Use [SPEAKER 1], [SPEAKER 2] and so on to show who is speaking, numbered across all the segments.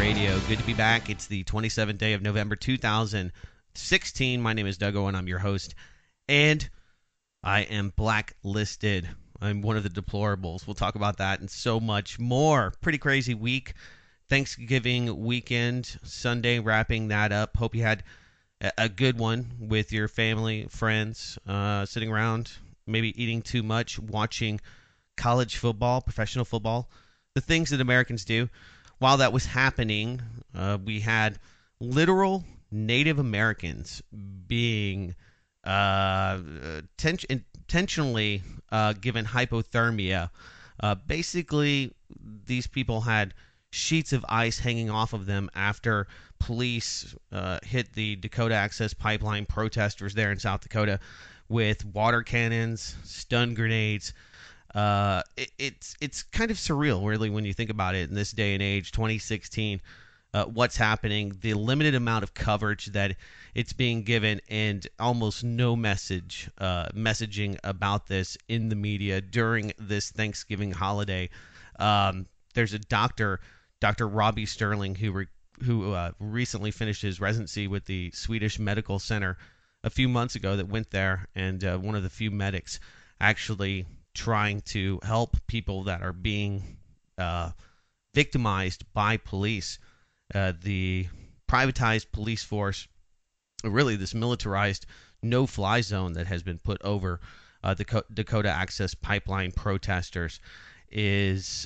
[SPEAKER 1] Radio. Good to be back. It's the 27th day of November 2016. My name is Doug Owen. I'm your host, and I am blacklisted. I'm one of the deplorables. We'll talk about that and so much more. Pretty crazy week. Thanksgiving weekend, Sunday, wrapping that up. Hope you had a good one with your family, friends, sitting around, maybe eating too much, watching college football, professional football, the things that Americans do. While that was happening, we had literal Native Americans being intentionally given hypothermia. Basically, these people had sheets of ice hanging off of them after police hit the Dakota Access Pipeline protesters there in South Dakota with water cannons, stun grenades. It's kind of surreal, really, when you think about it in this day and age, 2016, what's happening, the limited amount of coverage that it's being given, and almost no messaging about this in the media during this Thanksgiving holiday. There's a Dr. Robbie Sterling, who recently finished his residency with the Swedish Medical Center a few months ago, that went there, and one of the few medics actually trying to help people that are being victimized by police. The privatized police force, really this militarized no-fly zone that has been put over the Dakota Access Pipeline protesters, is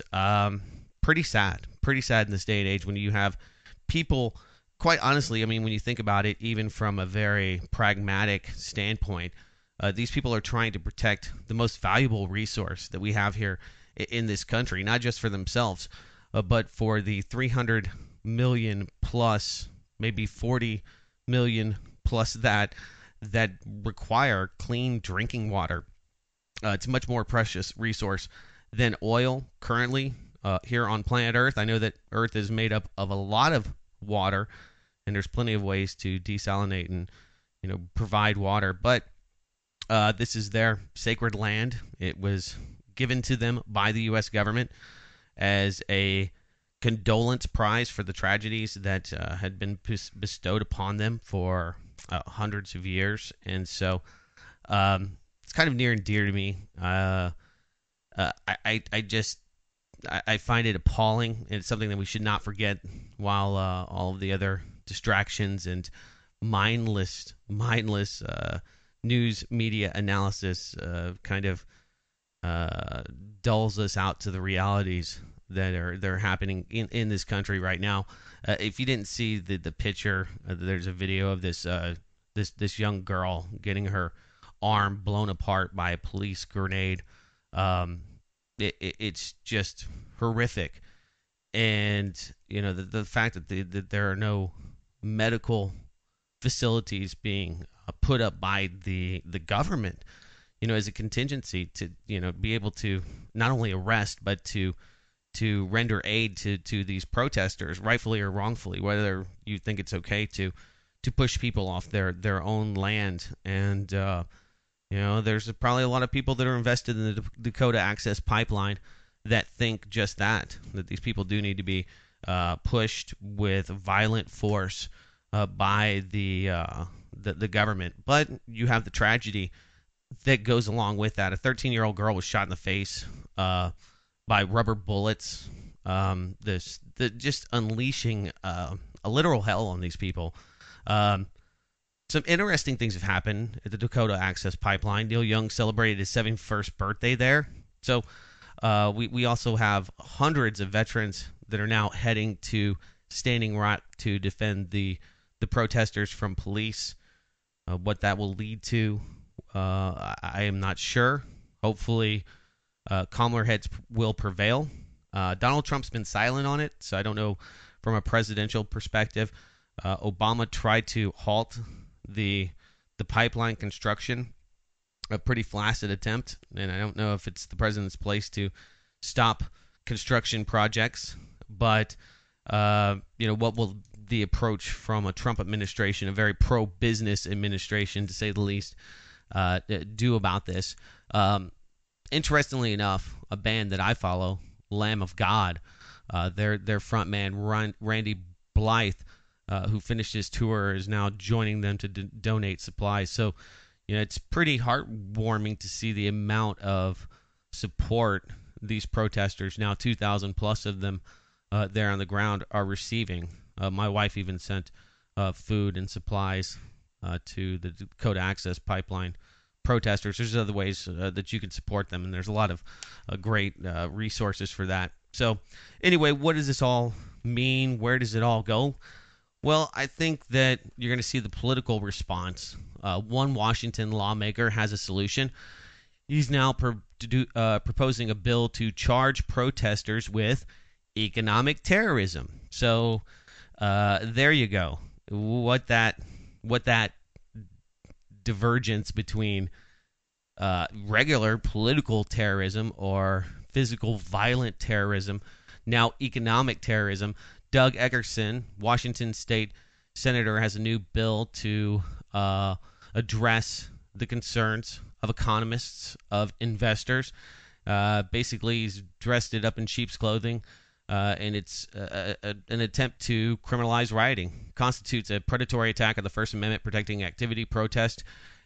[SPEAKER 1] pretty sad in this day and age, when you have people, quite honestly, I mean, when you think about it, even from a very pragmatic standpoint, these people are trying to protect the most valuable resource that we have here in this country, not just for themselves, but for the 300 million plus, maybe 40 million plus that require clean drinking water. It's a much more precious resource than oil currently here on planet Earth. I know that Earth is made up of a lot of water, and there's plenty of ways to desalinate and provide water, but this is their sacred land. It was given to them by the U.S. government as a condolence prize for the tragedies that had been bestowed upon them for hundreds of years. And so it's kind of near and dear to me. I find it appalling. It's something that we should not forget, while all of the other distractions and mindless news media analysis kind of dulls us out to the realities that are happening in this country right now. If you didn't see the picture, there's a video of this young girl getting her arm blown apart by a police grenade. It's just horrific, and the fact that there are no medical facilities being put up by the government, as a contingency to be able to not only arrest but to render aid to these protesters, rightfully or wrongfully, whether you think it's okay to push people off their own land. And there's probably a lot of people that are invested in the Dakota Access Pipeline that think just that these people do need to be pushed with violent force by the government. But you have the tragedy that goes along with that. A 13-year-old girl was shot in the face by rubber bullets. Just unleashing a literal hell on these people. Some interesting things have happened at the Dakota Access Pipeline. Neil Young celebrated his 71st birthday there. So we also have hundreds of veterans that are now heading to Standing Rock to defend the protesters from police. What that will lead to, I am not sure. Hopefully, calmer heads will prevail. Donald Trump's been silent on it, so I don't know from a presidential perspective. Obama tried to halt the pipeline construction, a pretty flaccid attempt, and I don't know if it's the president's place to stop construction projects. But what will the approach from a Trump administration, a very pro-business administration, to say the least, do about this? Interestingly enough, a band that I follow, Lamb of God, Their front man, Randy Blythe, who finished his tour, is now joining them to donate supplies. So, it's pretty heartwarming to see the amount of support these protesters, now 2,000 plus of them there on the ground, are receiving. My wife even sent food and supplies to the Dakota Access Pipeline protesters. There's other ways that you can support them, and there's a lot of great resources for that. So anyway, what does this all mean? Where does it all go? Well, I think that you're going to see the political response. One Washington lawmaker has a solution. He's now proposing a bill to charge protesters with economic terrorism. So there you go. What that divergence between regular political terrorism or physical violent terrorism, now economic terrorism. Doug Eckerson, Washington State Senator, has a new bill to address the concerns of economists, of investors. Basically, he's dressed it up in sheep's clothing, and it's an attempt to criminalize rioting. Constitutes a predatory attack on the First Amendment protecting activity, protest.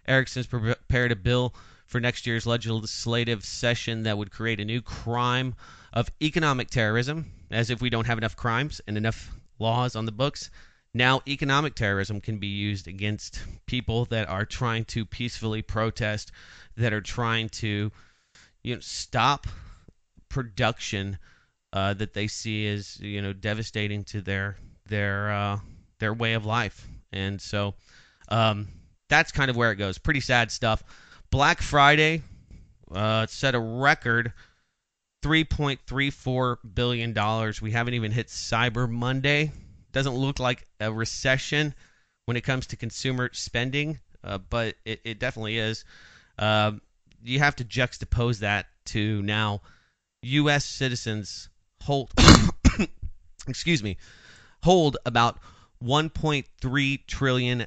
[SPEAKER 1] Erickson's prepared a bill for next year's legislative session that would create a new crime of economic terrorism, as if we don't have enough crimes and enough laws on the books. Now economic terrorism can be used against people that are trying to peacefully protest, that are trying to stop production that they see as devastating to their way of life. And so that's kind of where it goes. Pretty sad stuff. Black Friday set a record $3.34 billion. We haven't even hit Cyber Monday. Doesn't look like a recession when it comes to consumer spending, but it definitely is. You have to juxtapose that to now U.S. citizens hold hold about $1.3 trillion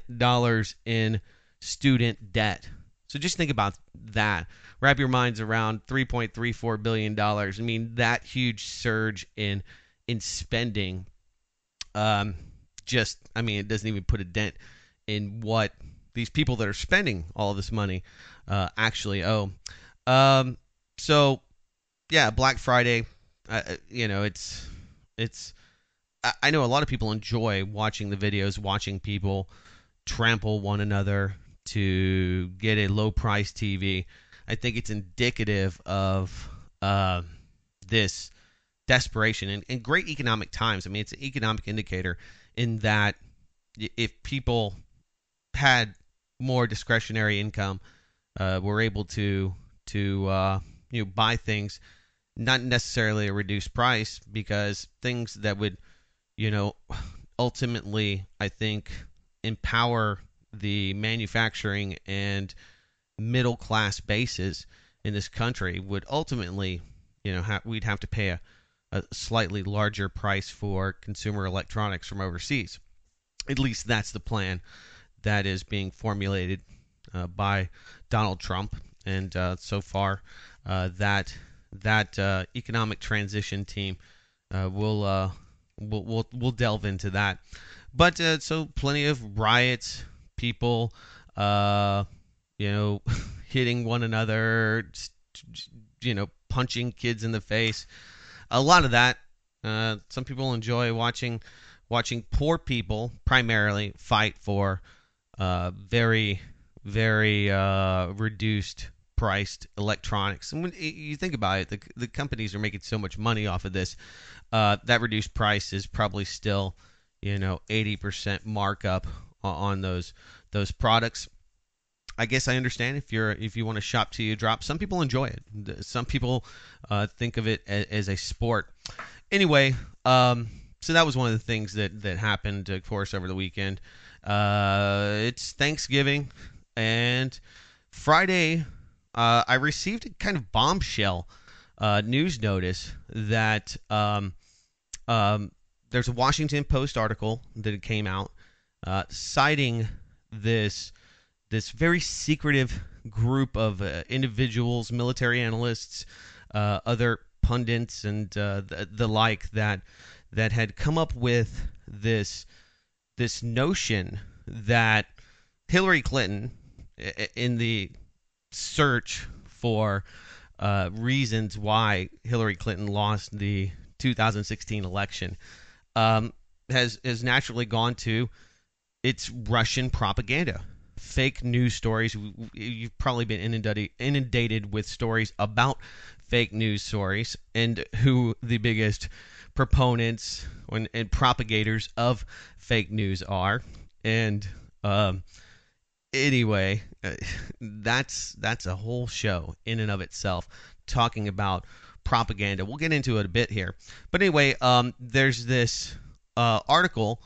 [SPEAKER 1] in student debt. So just think about that. Wrap your minds around $3.34 billion. I mean, that huge surge in spending. It doesn't even put a dent in what these people that are spending all of this money actually owe. So, yeah, Black Friday, it's I know a lot of people enjoy watching the videos, watching people trample one another to get a low-price TV. I think it's indicative of this desperation and great economic times. I mean, it's an economic indicator in that if people had more discretionary income, were able to buy things, not necessarily a reduced price, because things that would ultimately, I think, empower the manufacturing and middle class bases in this country would ultimately, we'd have to pay a slightly larger price for consumer electronics from overseas. At least that's the plan that is being formulated by Donald Trump, and so far that economic transition team will delve into that. But so plenty of riots, people hitting one another, punching kids in the face. A lot of that. Some people enjoy watching poor people primarily fight for very, very reduced priced electronics. And when you think about it, the companies are making so much money off of this. That reduced price is probably still 80% markup on those products. I guess I understand if you want to shop till you drop. Some people enjoy it. Some people think of it as a sport. Anyway, so that was one of the things that happened, of course, over the weekend. It's Thanksgiving, and Friday I received a kind of bombshell news notice that there's a Washington Post article that came out citing this very secretive group of individuals, military analysts, other pundits and the like that had come up with this notion that Hillary Clinton, in the search for reasons why Hillary Clinton lost the 2016 election, has naturally gone to its Russian propaganda, fake news stories. You've probably been inundated with stories about fake news stories and who the biggest proponents and propagators of fake news are. And anyway, that's a whole show in and of itself, talking about propaganda. We'll get into it a bit here. But anyway, there's this article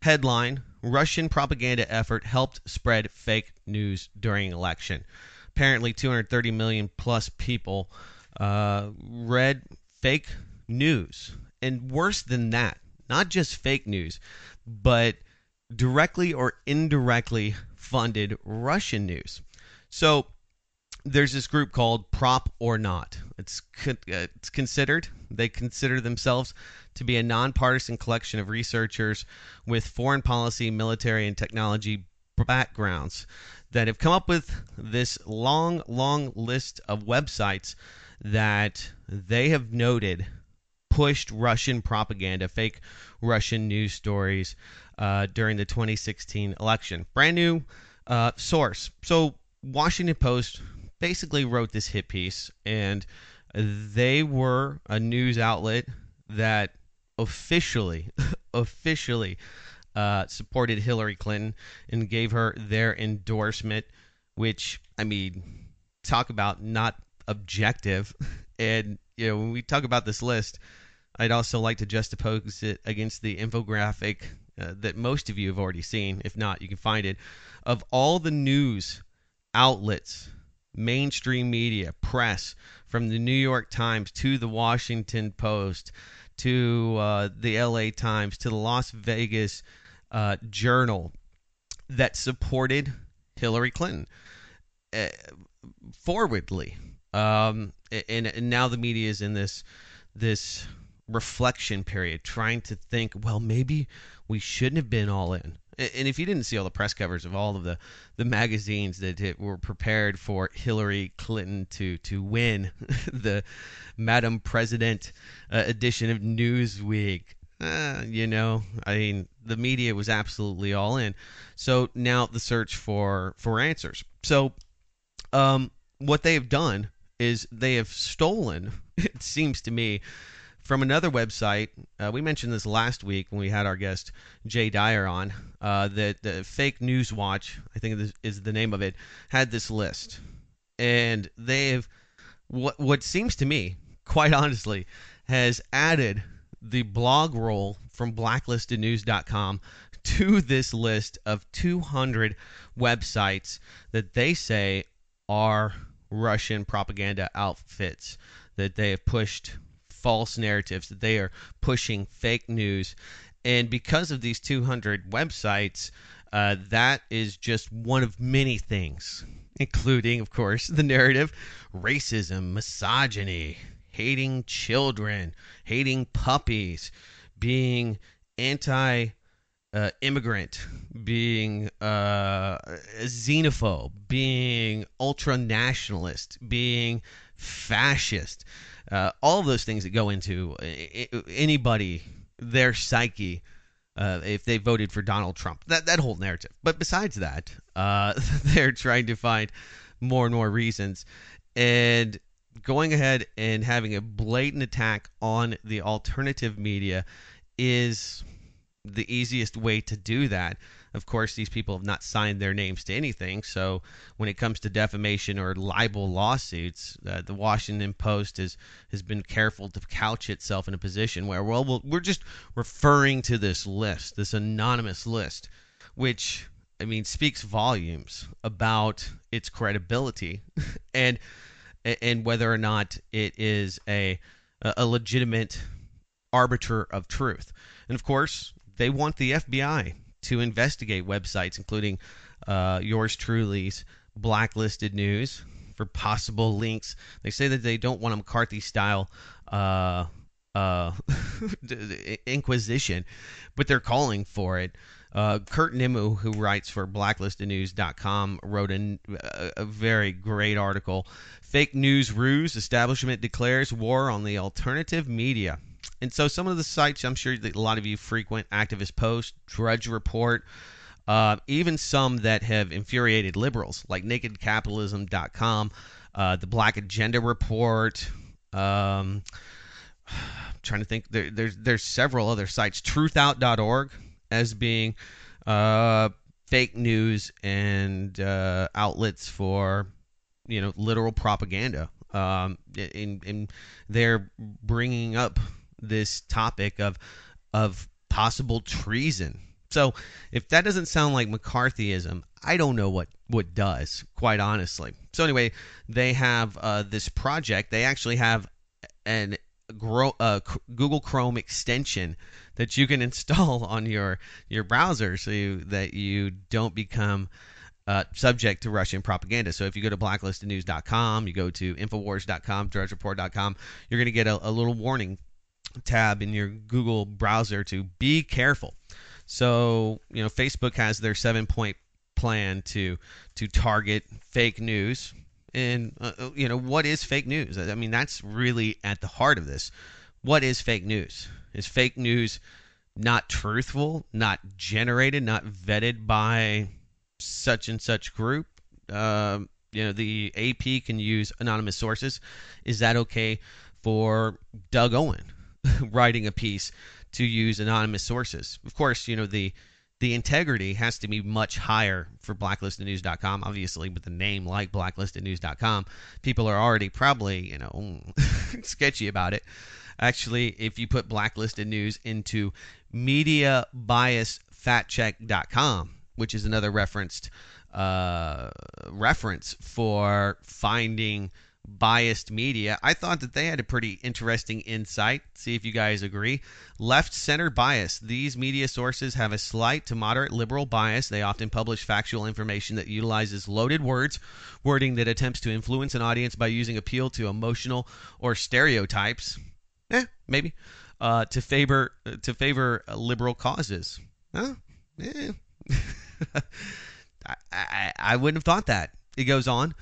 [SPEAKER 1] headline: Russian propaganda effort helped spread fake news during election. Apparently 230 million plus people read fake news. And worse than that, not just fake news, but directly or indirectly funded Russian news. So there's this group called PropOrNot. They consider themselves to be a nonpartisan collection of researchers with foreign policy, military, and technology backgrounds that have come up with this long list of websites that they have noted pushed Russian propaganda, fake Russian news stories during the 2016 election. Brand new source. So Washington Post basically wrote this hit piece, and they were a news outlet that officially supported Hillary Clinton and gave her their endorsement, which, I mean, talk about not objective. And, when we talk about this list, I'd also like to juxtapose it against the infographic that most of you have already seen. If not, you can find it, of all the news outlets, mainstream media, press, from the New York Times to the Washington Post to the LA Times to the Las Vegas Journal, that supported Hillary Clinton forwardly. And now the media is in this reflection period, trying to think, well, maybe we shouldn't have been all in. And if you didn't see all the press covers of all of the magazines that were prepared for Hillary Clinton to win the Madam President edition of Newsweek, I mean, the media was absolutely all in. So now the search for answers. So what they have done is they have stolen, it seems to me, from another website. We mentioned this last week when we had our guest Jay Dyer on, that the Fake News Watch, I think this is the name of it, had this list. And they've, what seems to me, quite honestly, has added the blog roll from blacklistednews.com to this list of 200 websites that they say are Russian propaganda outfits, that they have pushed false narratives, that they are pushing fake news. And because of these 200 websites, that is just one of many things, including, of course, the narrative: racism, misogyny, hating children, hating puppies, being anti-immigrant, being xenophobe, being ultra-nationalist, being fascist. All of those things that go into anybody, their psyche, if they voted for Donald Trump, that whole narrative. But besides that, they're trying to find more and more reasons, and going ahead and having a blatant attack on the alternative media is the easiest way to do that. Of course, these people have not signed their names to anything, so when it comes to defamation or libel lawsuits, the Washington Post has been careful to couch itself in a position where, well, we're just referring to this list, this anonymous list, which, I mean, speaks volumes about its credibility and whether or not it is a legitimate arbiter of truth. And of course, they want the FBI to investigate websites, including yours truly's Blacklisted News, for possible links. They say that they don't want a McCarthy-style uh, uh, inquisition, but they're calling for it. Kurt Nimmo, who writes for blacklistednews.com, wrote a very great article. Fake news ruse, establishment declares war on the alternative media. And so some of the sites I'm sure that a lot of you frequent, Activist Post, Drudge Report, even some that have infuriated liberals like nakedcapitalism.com, the Black Agenda Report, I'm trying to think, there's several other sites, truthout.org as being fake news and outlets for literal propaganda. And they're bringing up this topic of possible treason. So if that doesn't sound like McCarthyism, I don't know what does, quite honestly. So anyway, they have this project. They actually have an Google Chrome extension that you can install on your browser so that you don't become subject to Russian propaganda. So if you go to blacklistednews.com, you go to infowars.com, drudgereport.com, you're going to get a little warning tab in your Google browser to be careful. So, Facebook has their 7-point plan to target fake news. And, what is fake news? I mean, that's really at the heart of this. What is fake news? Is fake news not truthful, not generated, not vetted by such and such group? The AP can use anonymous sources. Is that okay for Doug Owen writing a piece to use anonymous sources? Of course, the integrity has to be much higher for blacklistednews.com. Obviously, with a name like blacklistednews.com, people are already probably, sketchy about it. Actually, if you put Blacklisted News into mediabiasfatcheck.com, which is another reference for finding biased media, I thought that they had a pretty interesting insight. See if you guys agree. Left-center bias. These media sources have a slight to moderate liberal bias. They often publish factual information that utilizes loaded wording that attempts to influence an audience by using appeal to emotional or stereotypes. Maybe. To favor liberal causes. I wouldn't have thought that. It goes on.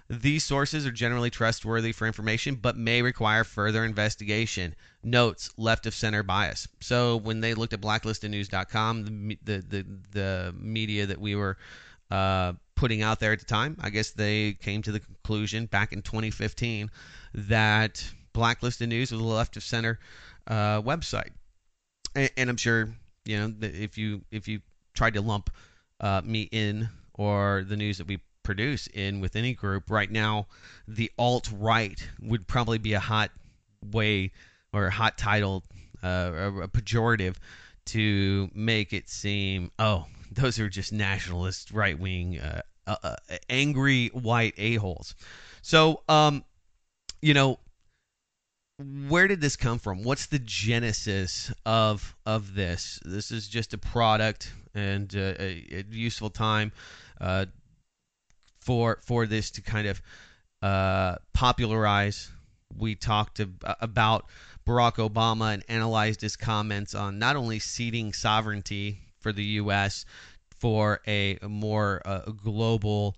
[SPEAKER 1] These sources are generally trustworthy for information, but may require further investigation. Notes, left of center bias. So when they looked at blacklistednews.com, the media that we were putting out there at the time, I guess they came to the conclusion back in 2015 that Blacklisted News was a left of center website. And I'm sure that if you tried to lump me in, or the news that we produce in with any group right now, the alt-right would probably be a hot way or a hot title, a pejorative to make it seem, those are just nationalist, right-wing, angry white a-holes. So, where did this come from? What's the genesis of this? This is just a product and a useful time for this to kind of popularize. We talked about Barack Obama and analyzed his comments on not only ceding sovereignty for the U.S. for a more global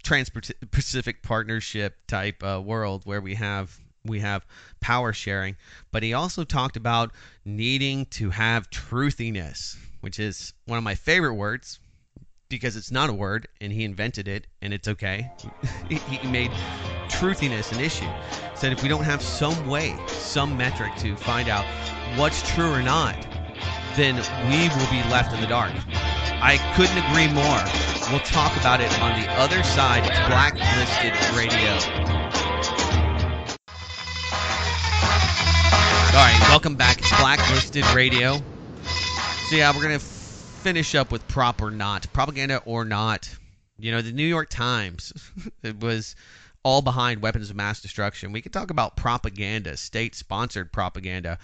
[SPEAKER 1] Trans-Pacific Partnership type world where we have power sharing, but he also talked about needing to have truthiness, which is one of my favorite words because it's not a word and he invented it and it's okay. He made truthiness an issue. Said if we don't have some way, some metric to find out what's true or not, then we will be left in the dark. I couldn't agree more. We'll talk about it on the other side. It's Blacklisted Radio. All right, welcome back. It's Blacklisted Radio. So yeah, we're going to finish up with PropOrNot, propaganda or not. The New York Times, it was all behind weapons of mass destruction. We could talk about propaganda, state-sponsored propaganda.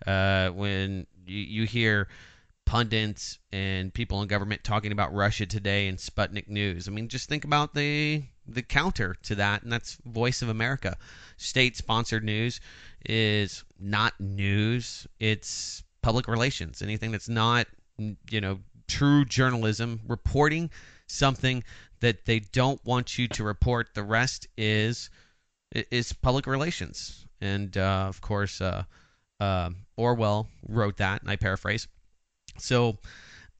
[SPEAKER 1] When you hear pundits and people in government talking about Russia Today and Sputnik News. I mean, just think about the the counter to that, and that's Voice of America. State-sponsored news is not news. It's public relations. Anything that's not, true journalism, reporting something that they don't want you to report. The rest is public relations. And, of course, Orwell wrote that, and I paraphrase. So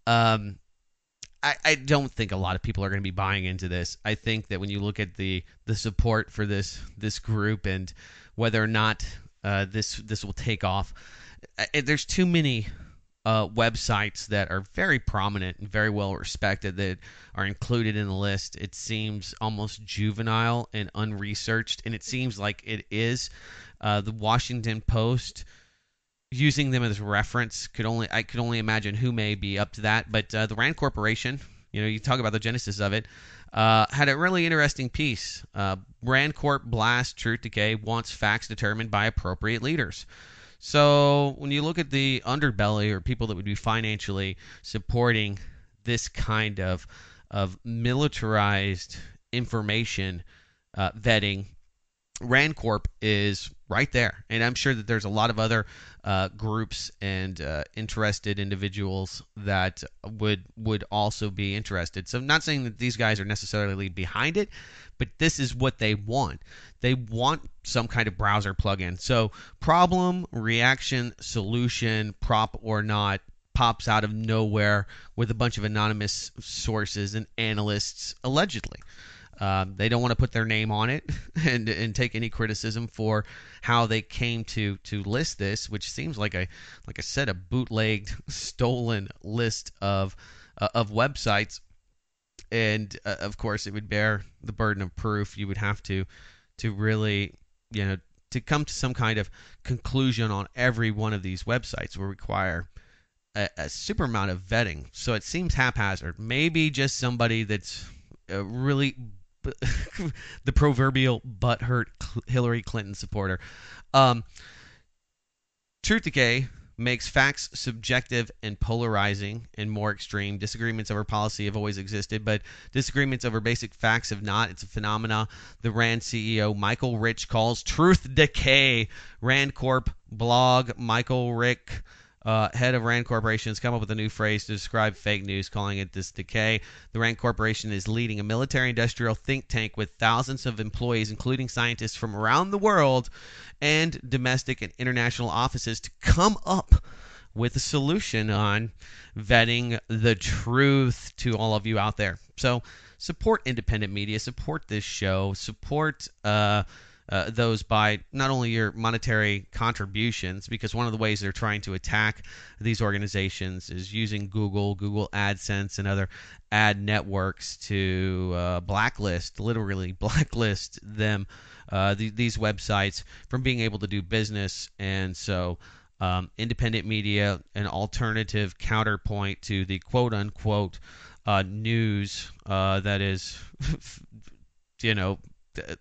[SPEAKER 1] I don't think a lot of people are going to be buying into this. I think that when you look at the support for this group and whether or not this will take off, there's too many websites that are very prominent and very well respected that are included in the list. It seems almost juvenile and unresearched, and it seems like it is. The Washington Post, using them as reference, I could only imagine who may be up to that. But the Rand Corporation, you talk about the genesis of it, had a really interesting piece. Rand Corp blasts truth decay, wants facts determined by appropriate leaders. So when you look at the underbelly, or people that would be financially supporting this kind of militarized information vetting, Rand Corp is right there. And I'm sure that there's a lot of other groups and interested individuals that would also be interested. So I'm not saying that these guys are necessarily behind it, but this is what they want. They want some kind of browser plugin. So problem, reaction, solution, PropOrNot pops out of nowhere with a bunch of anonymous sources and analysts, allegedly. They don't want to put their name on it and take any criticism for how they came to list this, which seems like I said, a bootlegged, stolen list of websites. And of course, it would bear the burden of proof. You would have to really, to come to some kind of conclusion on every one of these websites will require a super amount of vetting. So it seems haphazard. Maybe just somebody that's really the proverbial butthurt Hillary Clinton supporter. Truth decay makes facts subjective and polarizing and more extreme. Disagreements over policy have always existed, but disagreements over basic facts have not. It's a phenomena. The Rand CEO Michael Rich calls truth decay. Rand Corp blog. Michael Rick, head of Rand Corporation, has come up with a new phrase to describe fake news, calling it this decay. The Rand Corporation is leading a military-industrial think tank with thousands of employees, including scientists from around the world and domestic and international offices, to come up with a solution on vetting the truth to all of you out there. So support independent media, support this show, support those by not only your monetary contributions, because one of the ways they're trying to attack these organizations is using Google AdSense, and other ad networks to literally blacklist them, these websites, from being able to do business. And so independent media, an alternative counterpoint to the quote-unquote news that is,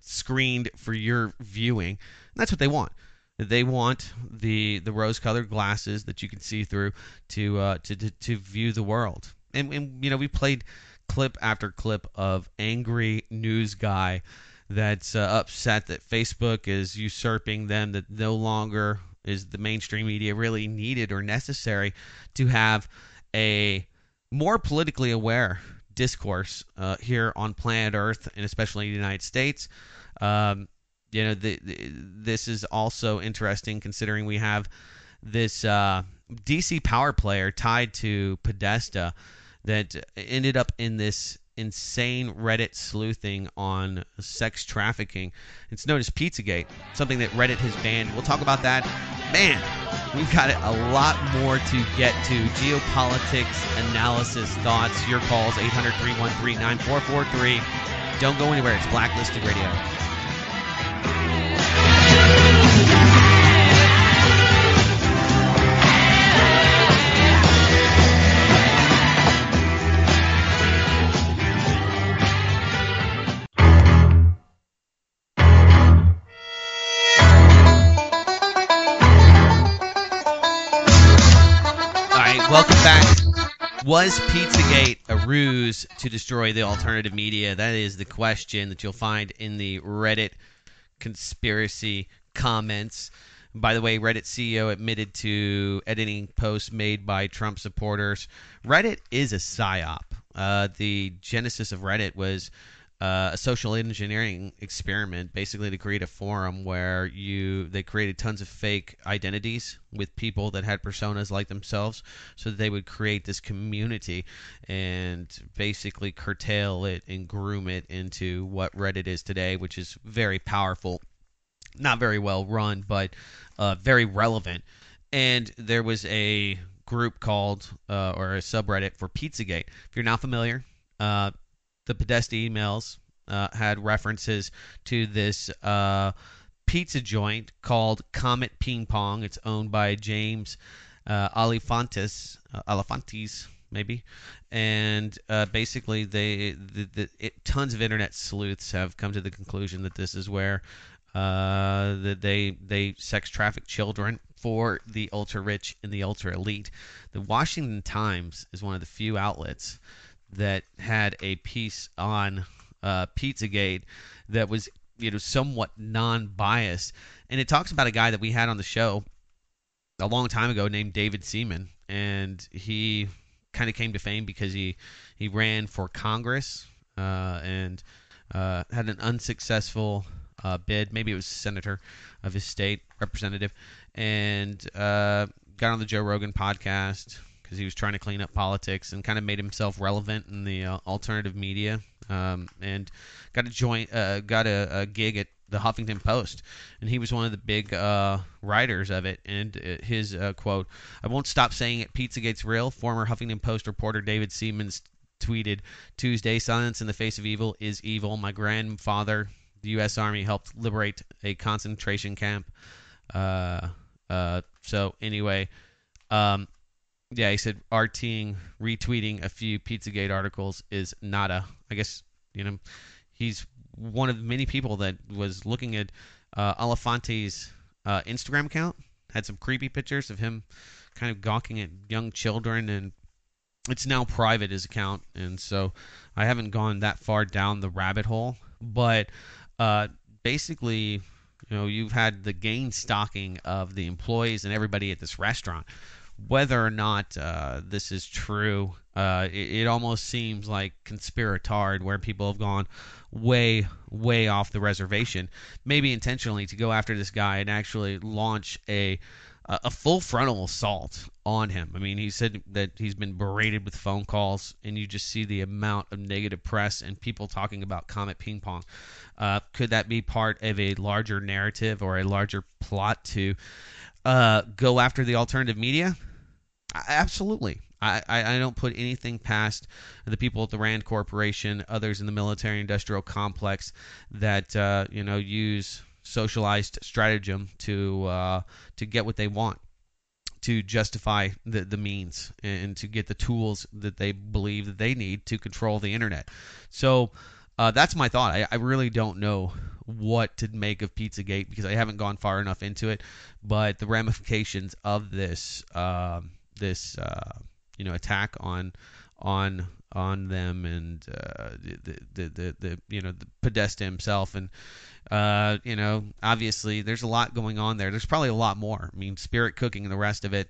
[SPEAKER 1] screened for your viewing. And that's what they want. They want the rose-colored glasses that you can see through to view the world. And we played clip after clip of angry news guy that's upset that Facebook is usurping them, that no longer is the mainstream media really needed or necessary to have a more politically aware discourse here on planet Earth, and especially in the United States. This is also interesting, considering we have this DC power player tied to Podesta that ended up in this insane Reddit sleuthing on sex trafficking. It's known as Pizzagate, something that Reddit has banned. We'll talk about that. Man, we've got a lot more to get to. Geopolitics, analysis, thoughts, your calls, 800-313-9443. Don't go anywhere. It's Blacklisted Radio. Welcome back. Was Pizzagate a ruse to destroy the alternative media? That is the question that you'll find in the Reddit conspiracy comments. By the way, Reddit CEO admitted to editing posts made by Trump supporters. Reddit is a psyop. The genesis of Reddit was a social engineering experiment, basically to create a forum where they created tons of fake identities with people that had personas like themselves, so that they would create this community and basically curtail it and groom it into what Reddit is today, which is very powerful, not very well run, but very relevant. And there was a group called, or a subreddit for Pizzagate. If you're not familiar, the Podesta emails had references to this pizza joint called Comet Ping Pong. It's owned by James Alefantis, maybe. And basically, tons of internet sleuths have come to the conclusion that this is where that they sex traffic children for the ultra rich and the ultra elite. The Washington Times is one of the few outlets that had a piece on Pizzagate that was, somewhat non-biased, and it talks about a guy that we had on the show a long time ago named David Seaman, and he kind of came to fame because he ran for Congress and had an unsuccessful bid. Maybe it was senator of his state, representative, and got on the Joe Rogan podcast because he was trying to clean up politics and kind of made himself relevant in the alternative media, and got a gig at the Huffington Post, and he was one of the big writers of it. And his quote, "I won't stop saying it, Pizzagate's real." Former Huffington Post reporter David Siemens tweeted Tuesday, "Silence in the face of evil is evil. My grandfather, the U.S. Army, helped liberate a concentration camp." So anyway, yeah, he said retweeting a few Pizzagate articles is nada. I guess, he's one of many people that was looking at Alefante's Instagram account. Had some creepy pictures of him kind of gawking at young children, and it's now private, his account, and so I haven't gone that far down the rabbit hole. But basically, you've had the gain stocking of the employees and everybody at this restaurant. Whether or not this is true, it almost seems like conspiratard, where people have gone way, way off the reservation, maybe intentionally, to go after this guy and actually launch a full frontal assault on him. I mean, he said that he's been berated with phone calls, and you just see the amount of negative press and people talking about Comet Ping Pong. Could that be part of a larger narrative or a larger plot to go after the alternative media? Absolutely. I don't put anything past the people at the Rand Corporation, others in the military-industrial complex that use socialized stratagem to get what they want, to justify the means, and to get the tools that they believe that they need to control the internet. So that's my thought. I really don't know what to make of Pizzagate because I haven't gone far enough into it, but the ramifications of this attack on them, and the Podesta himself, and obviously there's a lot going on there. There's probably a lot more. I mean, Spirit Cooking and the rest of it.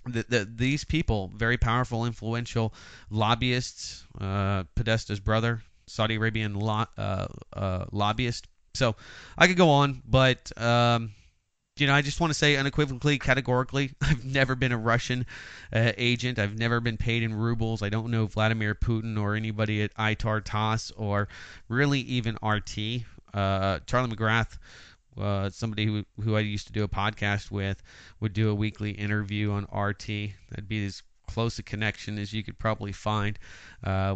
[SPEAKER 1] These people, very powerful, influential lobbyists. Podesta's brother, Saudi Arabian lobbyist. So I could go on, but I just want to say unequivocally, categorically, I've never been a Russian agent. I've never been paid in rubles. I don't know Vladimir Putin or anybody at ITAR TASS or really even RT. Charlie McGrath, somebody who I used to do a podcast with, would do a weekly interview on RT. That'd be as close a connection as you could probably find.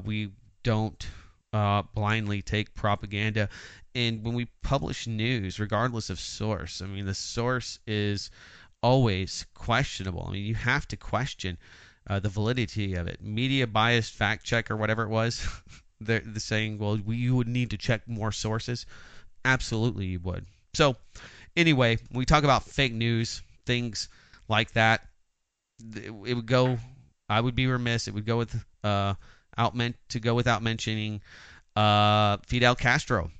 [SPEAKER 1] We don't blindly take propaganda. And when we publish news, regardless of source, I mean, the source is always questionable. I mean, you have to question the validity of it. Media biased fact check or whatever it was, they're saying, well, you would need to check more sources. Absolutely, you would. So, anyway, when we talk about fake news, things like that, it would go, I would be remiss, it would go with to go without mentioning Fidel Castro.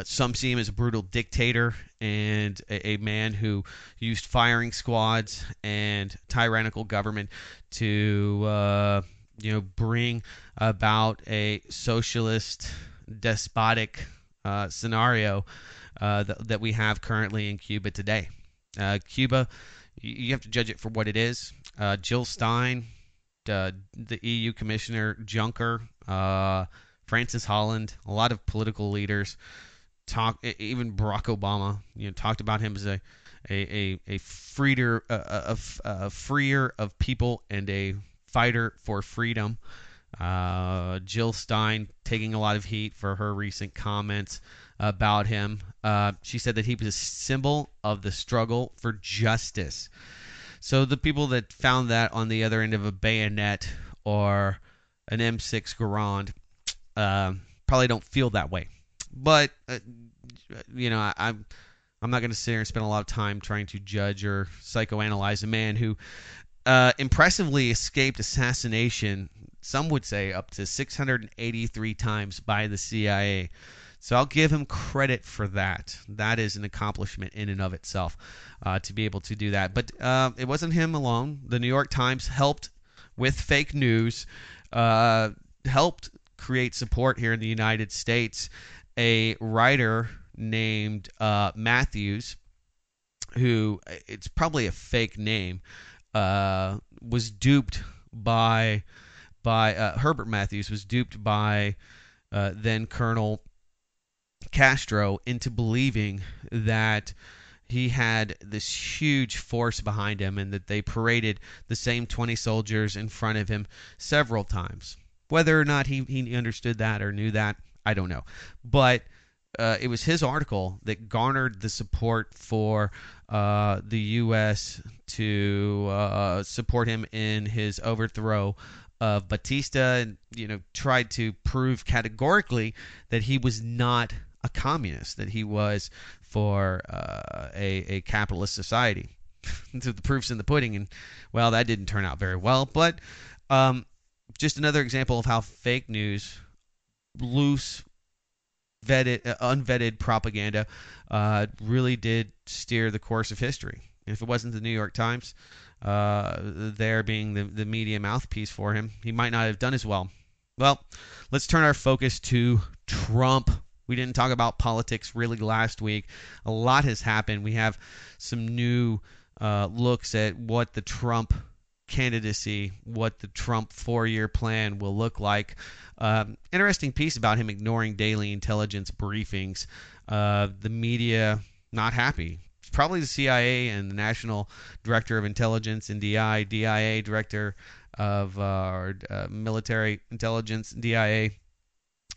[SPEAKER 1] Some see him as a brutal dictator and a man who used firing squads and tyrannical government to bring about a socialist, despotic scenario that we have currently in Cuba today. Cuba, you have to judge it for what it is. Jill Stein, the EU Commissioner Juncker, Francis Holland, a lot of political leaders even Barack Obama, talked about him as a freer of people and a fighter for freedom. Jill Stein taking a lot of heat for her recent comments about him. She said that he was a symbol of the struggle for justice. So the people that found that on the other end of a bayonet or an M6 Garand probably don't feel that way. But, I'm not going to sit here and spend a lot of time trying to judge or psychoanalyze a man who impressively escaped assassination, some would say up to 683 times by the CIA. So I'll give him credit for that. That is an accomplishment in and of itself to be able to do that. But it wasn't him alone. The New York Times helped with fake news, helped create support here in the United States. A writer named Matthews, who it's probably a fake name, was duped by Herbert Matthews was duped by then Colonel Castro into believing that he had this huge force behind him and that they paraded the same 20 soldiers in front of him several times. Whether or not he understood that or knew that, I don't know. But it was his article that garnered the support for the U.S. to support him in his overthrow of Batista, and tried to prove categorically that he was not a communist, that he was for a capitalist society. The proof's in the pudding, and well, that didn't turn out very well. But just another example of how fake news, loose, unvetted propaganda really did steer the course of history. If it wasn't the New York Times, there being the media mouthpiece for him, he might not have done as well. Well, let's turn our focus to Trump. We didn't talk about politics really last week. A lot has happened. We have some new looks at what the Trump candidacy, what the Trump 4-year plan will look like. Interesting piece about him ignoring daily intelligence briefings. The media not happy. It's probably the CIA and the National Director of Intelligence and DIA Director of Military Intelligence, DIA,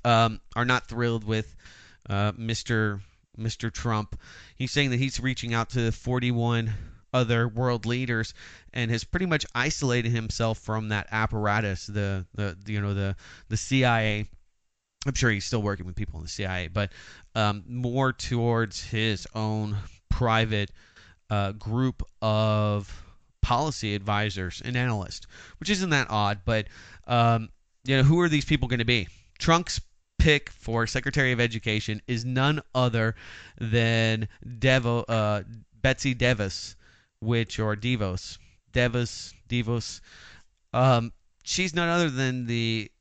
[SPEAKER 1] are not thrilled with Mr. Trump. He's saying that he's reaching out to 41 other world leaders and has pretty much isolated himself from that apparatus, the CIA. I'm sure he's still working with people in the CIA, but more towards his own private group of policy advisors and analysts, which isn't that odd. But who are these people going to be? Trump's pick for Secretary of Education is none other than Betsy DeVos. DeVos. She's none other than the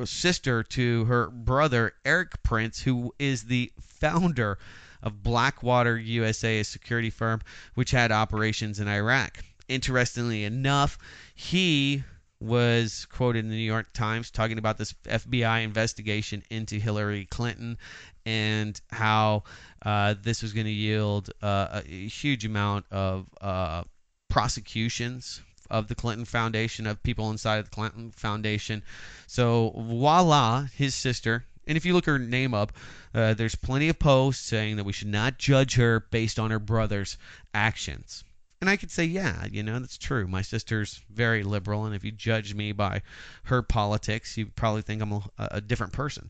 [SPEAKER 1] sister to her brother, Eric Prince, who is the founder of Blackwater USA, a security firm which had operations in Iraq. Interestingly enough, he was quoted in the New York Times talking about this FBI investigation into Hillary Clinton and how this was going to yield a huge amount of prosecutions of the Clinton Foundation, of people inside of the Clinton Foundation. So voila, his sister. And if you look her name up, there's plenty of posts saying that we should not judge her based on her brother's actions. And I could say, yeah, that's true. My sister's very liberal, and if you judge me by her politics, you'd probably think I'm a different person.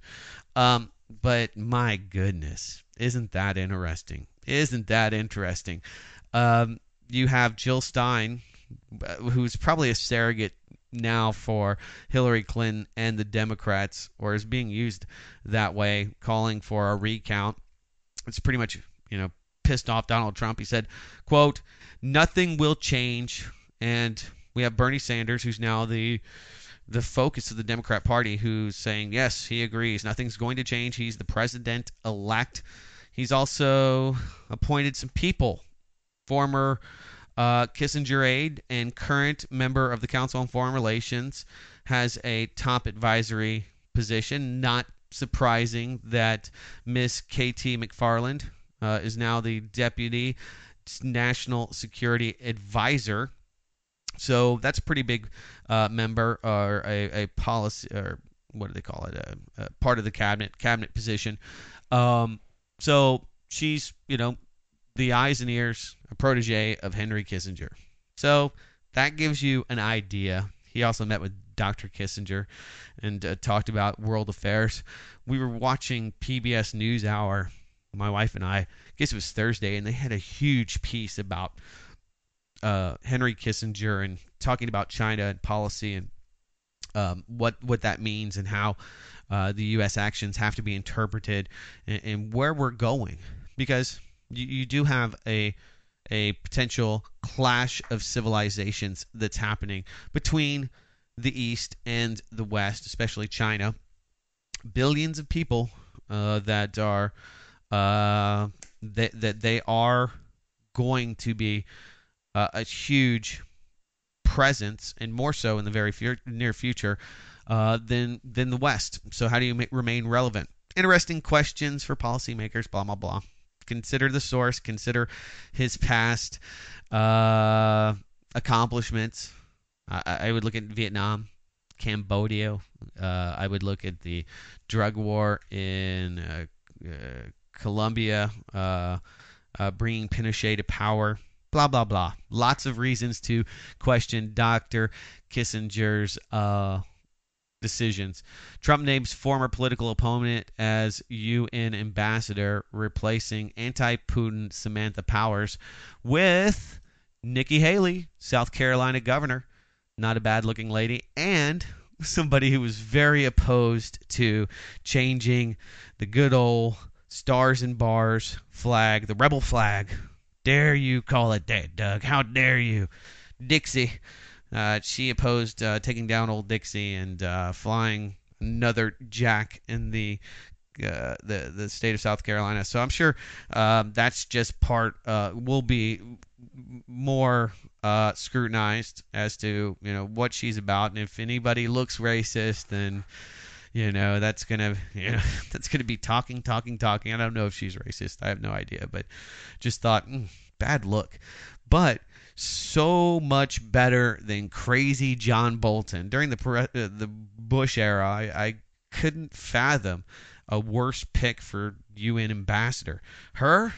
[SPEAKER 1] But my goodness, isn't that interesting? You have Jill Stein, who's probably a surrogate now for Hillary Clinton and the Democrats, or is being used that way, calling for a recount. It's pretty much, pissed off Donald Trump. He said, quote, "Nothing will change." And we have Bernie Sanders, who's now the focus of the Democrat Party, who's saying, yes, he agrees. Nothing's going to change. He's the president-elect. He's also appointed some people. Former Kissinger aide and current member of the Council on Foreign Relations has a top advisory position. Not surprising that Miss K.T. McFarland is now the Deputy National Security Advisor. So that's a pretty big member, or a policy, or what do they call it? A part of the cabinet position. So she's, the eyes and ears, a protege of Henry Kissinger. So that gives you an idea. He also met with Dr. Kissinger and talked about world affairs. We were watching PBS NewsHour, my wife and I guess it was Thursday, and they had a huge piece about Henry Kissinger and talking about China and policy and what that means and how the U.S. actions have to be interpreted and where we're going. Because you do have a potential clash of civilizations that's happening between the East and the West, especially China. Billions of people that they are going to be a huge presence, and more so in the very near future than the West. So how do you remain relevant? Interesting questions for policymakers, blah, blah, blah. Consider the source. Consider his past accomplishments. I would look at Vietnam, Cambodia. I would look at the drug war in Colombia, bringing Pinochet to power. Blah, blah, blah. Lots of reasons to question Dr. Kissinger's decisions. Trump names former political opponent as UN ambassador, replacing anti-Putin Samantha Powers with Nikki Haley, South Carolina governor. Not a bad-looking lady. And somebody who was very opposed to changing the good old stars and bars flag, the rebel flag. Dare you call it that, Doug? How dare you? Dixie. She opposed taking down old Dixie and flying another Jack in the state of South Carolina. So I'm sure that's just part will be more scrutinized as to what she's about, and if anybody looks racist, then that's gonna be talking. I don't know if she's racist. I have no idea, but just thought bad look. But so much better than crazy John Bolton during the Bush era. I couldn't fathom a worse pick for UN ambassador. Her,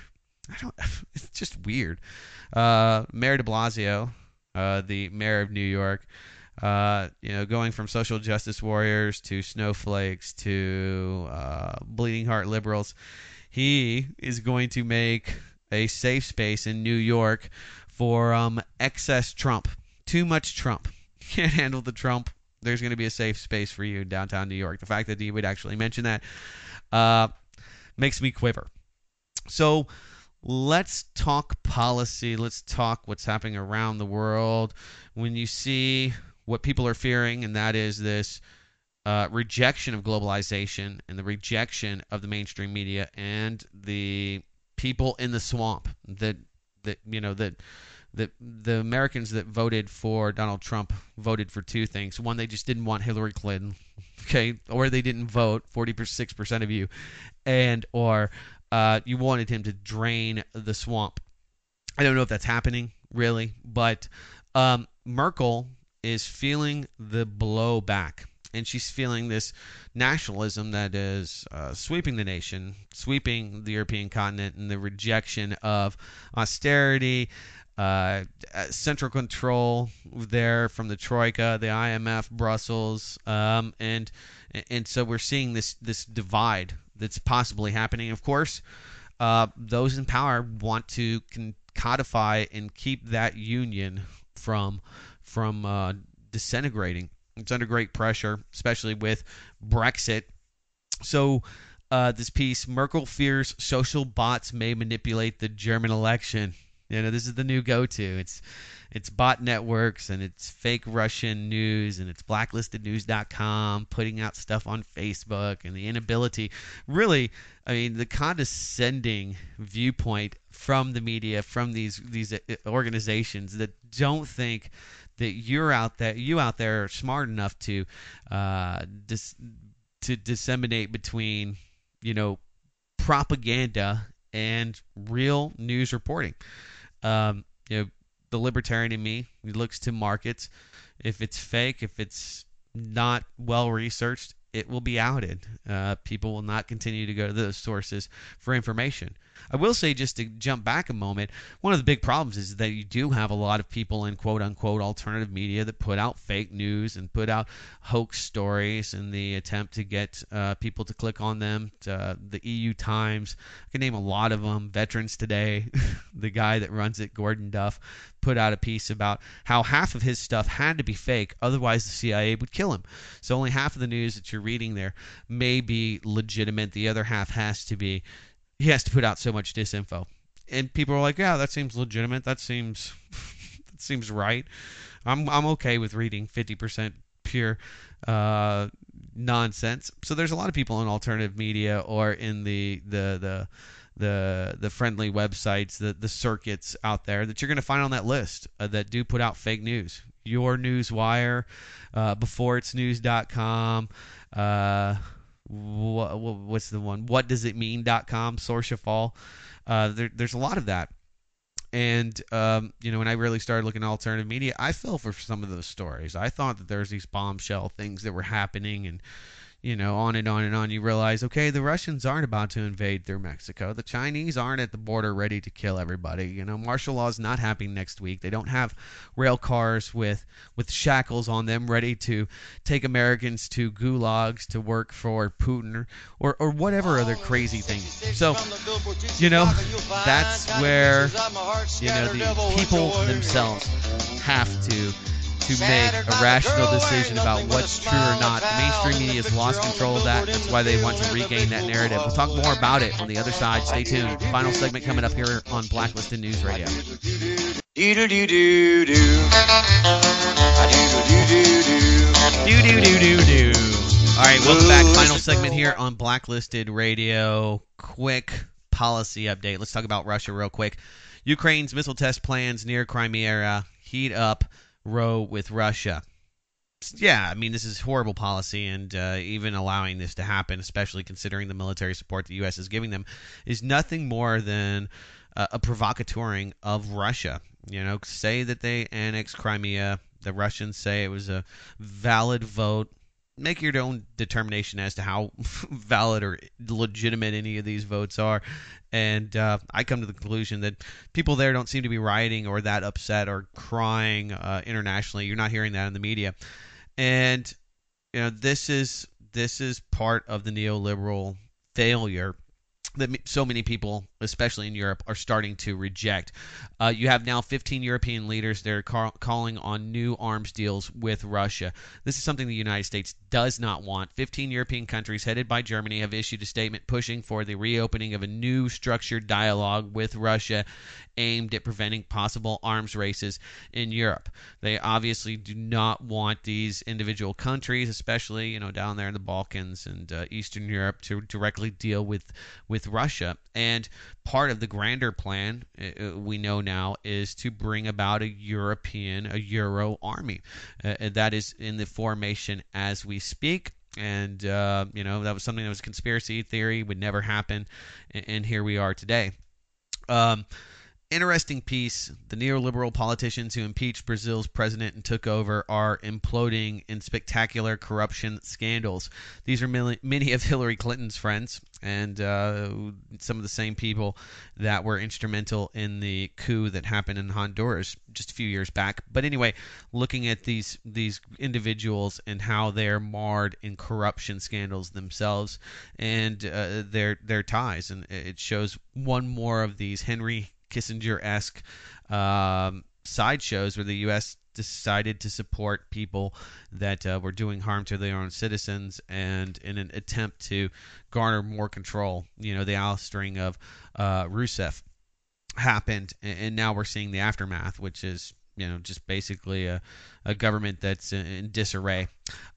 [SPEAKER 1] it's just weird. Mayor de Blasio, the mayor of New York, going from social justice warriors to snowflakes to bleeding heart liberals. He is going to make a safe space in New York for excess Trump. Too much Trump. Can't handle the Trump. There's going to be a safe space for you in downtown New York. The fact that he would actually mention that makes me quiver. So let's talk policy. Let's talk what's happening around the world. When you see what people are fearing, and that is this rejection of globalization and the rejection of the mainstream media and the people in the swamp that the Americans that voted for Donald Trump voted for two things. One, they just didn't want Hillary Clinton, okay, or they didn't vote, 46% of you, and or you wanted him to drain the swamp. I don't know if that's happening, really, but Merkel is feeling the blowback, and she's feeling this nationalism that is sweeping the nation, sweeping the European continent, and the rejection of austerity, central control there from the Troika, the IMF, Brussels, and so we're seeing this divide that's possibly happening. Of course, those in power want to codify and keep that union from disintegrating. It's under great pressure, especially with Brexit. So this piece, Merkel fears social bots may manipulate the German election. This is the new go-to. It's bot networks, and it's fake Russian news, and it's blacklistednews.com putting out stuff on Facebook, and the inability, really, the condescending viewpoint from the media, from these organizations that don't think that you out there are smart enough to disseminate between propaganda and real news reporting. The libertarian in me looks to markets. If it's fake, if it's not well researched, it will be outed. People will not continue to go to those sources for information. I will say, just to jump back a moment, one of the big problems is that you do have a lot of people in quote-unquote alternative media that put out fake news and put out hoax stories in the attempt to get people to click on them. The EU Times, I can name a lot of them. Veterans Today, the guy that runs it, Gordon Duff, put out a piece about how half of his stuff had to be fake, otherwise the CIA would kill him. So only half of the news that you're reading there may be legitimate. The other half has to be. He has to put out so much disinfo. And people are like, yeah, that seems legitimate. That seems right. I'm okay with reading 50% pure nonsense. So there's a lot of people in alternative media or in the friendly websites, the circuits out there that you're going to find on that list that do put out fake news. Your Newswire, beforeitsnews.com, what's the one? Whatdoesitmean.com, Sourcefall. There's a lot of that. And, when I really started looking at alternative media, I fell for some of those stories. I thought that there's these bombshell things that were happening, and on and on and on. You realize, okay, the Russians aren't about to invade through Mexico. The Chinese aren't at the border ready to kill everybody. Martial law is not happening next week. They don't have rail cars with shackles on them ready to take Americans to gulags to work for Putin or whatever other crazy thing. So, that's where, the people themselves have to make a rational decision about what's true or not. The mainstream media has lost control of that. That's why they want to regain that narrative. We'll talk more about it on the other side. Stay tuned. Final segment coming up here on Blacklisted News Radio. All right, welcome back. Final segment here on Blacklisted Radio. Quick policy update. Let's talk about Russia real quick. Ukraine's missile test plans near Crimea heat up row with Russia. Yeah, this is horrible policy, and even allowing this to happen, especially considering the military support the U.S. is giving them, is nothing more than a provocateuring of Russia. Say that they annexed Crimea. The Russians say it was a valid vote. Make your own determination as to how valid or legitimate any of these votes are. And I come to the conclusion that people there don't seem to be rioting or that upset or crying internationally. You're not hearing that in the media. And this is part of the neoliberal failure that so many people, especially in Europe, are starting to reject. You have now 15 European leaders that are calling on new arms deals with Russia. This is something the United States does not want. 15 European countries, headed by Germany, have issued a statement pushing for the reopening of a new structured dialogue with Russia aimed at preventing possible arms races in Europe. They obviously do not want these individual countries, especially down there in the Balkans and Eastern Europe, to directly deal with Russia. And part of the grander plan, we know now, is to bring about a Euro army. That is in the formation as we speak. And, that was something that was conspiracy theory, would never happen. And here we are today. Interesting piece. The neoliberal politicians who impeached Brazil's president and took over are imploding in spectacular corruption scandals. These are many of Hillary Clinton's friends and some of the same people that were instrumental in the coup that happened in Honduras just a few years back. But anyway, looking at these individuals and how they're marred in corruption scandals themselves and their ties. And it shows one more of these Henry Kissinger-esque sideshows where the U.S. decided to support people that were doing harm to their own citizens, and in an attempt to garner more control. The ousting of Rousseff happened, and now we're seeing the aftermath, which is just basically a government that's in disarray.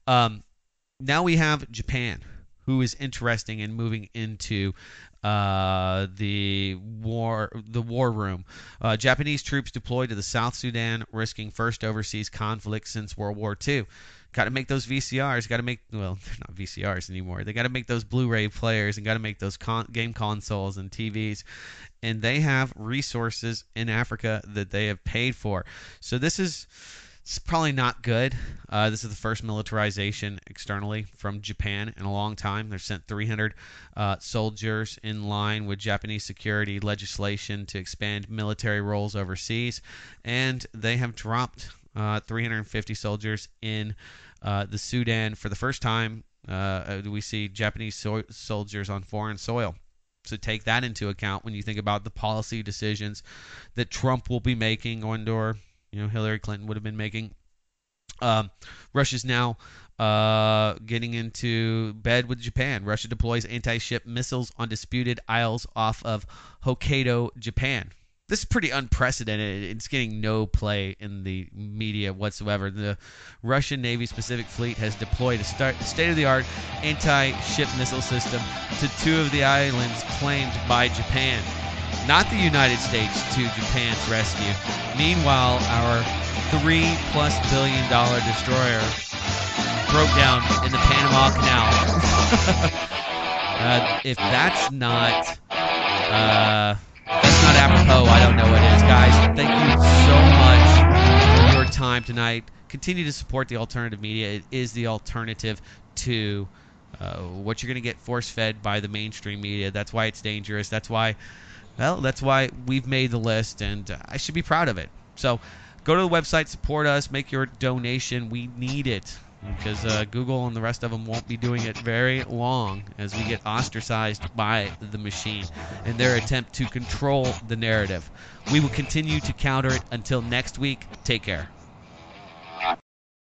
[SPEAKER 1] Now we have Japan, who is interesting in moving into the war room. Japanese troops deployed to the South Sudan, risking first overseas conflict since World War II. Got to make those VCRs. Got to make, well, they're not VCRs anymore. They got to make those Blu-ray players, and got to make those game consoles and TVs. And they have resources in Africa that they have paid for. So it's probably not good. This is the first militarization externally from Japan in a long time. They've sent 300 soldiers in line with Japanese security legislation to expand military roles overseas. And they have dropped 350 soldiers in the Sudan. For the first time, we see Japanese soldiers on foreign soil. So take that into account when you think about the policy decisions that Trump will be making, or Hillary Clinton would have been making. Russia's now getting into bed with Japan. Russia deploys anti-ship missiles on disputed isles off of Hokkaido, Japan. This is pretty unprecedented. It's getting no play in the media whatsoever. The Russian Navy's Pacific Fleet has deployed a state-of-the-art anti-ship missile system to two of the islands claimed by Japan, not the United States, to Japan's rescue. Meanwhile, our $3+ billion destroyer broke down in the Panama Canal. If that's not apropos, I don't know what is. Guys, thank you so much for your time tonight. Continue to support the alternative media. It is the alternative to what you're going to get force-fed by the mainstream media. That's why it's dangerous. That's why we've made the list, and I should be proud of it. So go to the website, support us, make your donation. We need it, because Google and the rest of them won't be doing it very long as we get ostracized by the machine in their attempt to control the narrative. We will continue to counter it until next week. Take care.